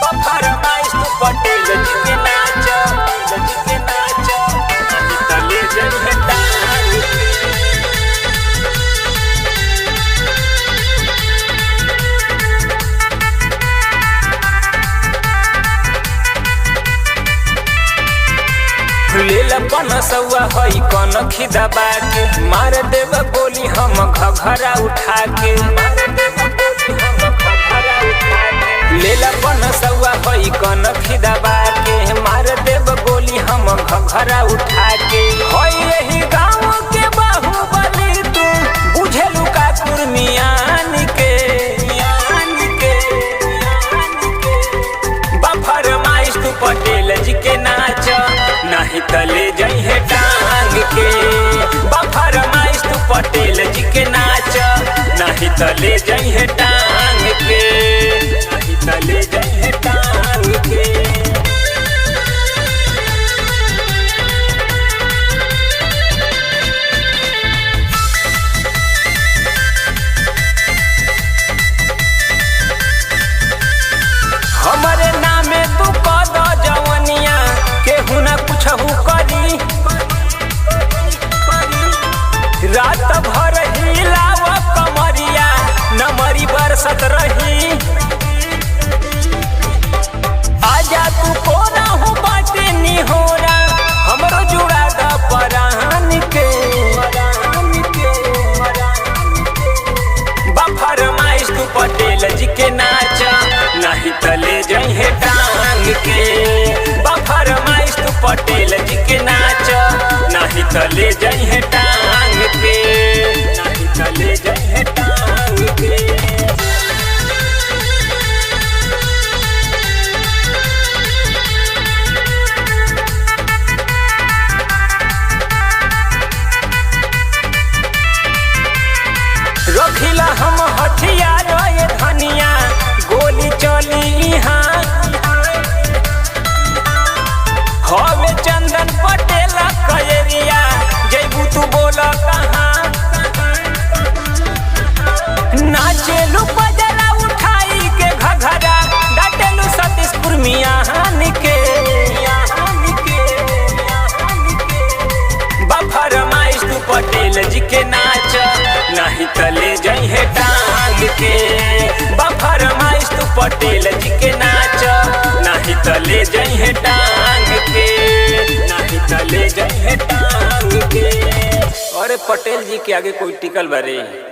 फरमाइश तू पटेल जी के नाच, नहीं त ले जइहे टांग के। लेला पनसौआ हई कन खिदा बाके, मार देव गोली हम घघरा उठा के। लेला पनसौआ हई कन खिदा बाके, मार देव गोली हम घघरा उठा के। हई यही गाँव के बाहुबली तू बुझेलू का कुर्मियान के। फरमाइश तू पटेल जी के नाच, नहीं त ले जइहे टांग के। फरमाइश तू पटेल जी के नाच, नहीं त ले जइहे टांग के, नहीं त ले जइहे टांग के। हमरे नामे तू कद जवनिया, केहू ना कुछहू करी। रात भर हिलाव कमरिया, नमरी बरसत रही। आजा तू कोना हो बाटे निहोरा, हमरो जुड़ा द परान के। फरमाइश तू पटेल जी के नाच, नहीं त ले जइहे टांग के। फरमाइश तू पटेल जी के नाच, नहीं त ले जइहे टांग के, नहीं त ले जइहे टांग के। रखिला हम हथियार ये धनिया, गोली चली यहाँ। हवे चंदन पटेल कयरिया, जैबू तू बोल कहाँ। नाचेलू पजरा उठाई के घघरा, डाटेलू सतीश कुर्मियान के। फरमाइश तू पटेल जी के नाच, नहीं त ले जइहे टांग के। फरमाइश तू पटेल जी के नाच, नहीं त ले जइहे टांग के, नहीं त ले जइहे टांग के। अरे पटेल जी के आगे कोई टिकल बारे।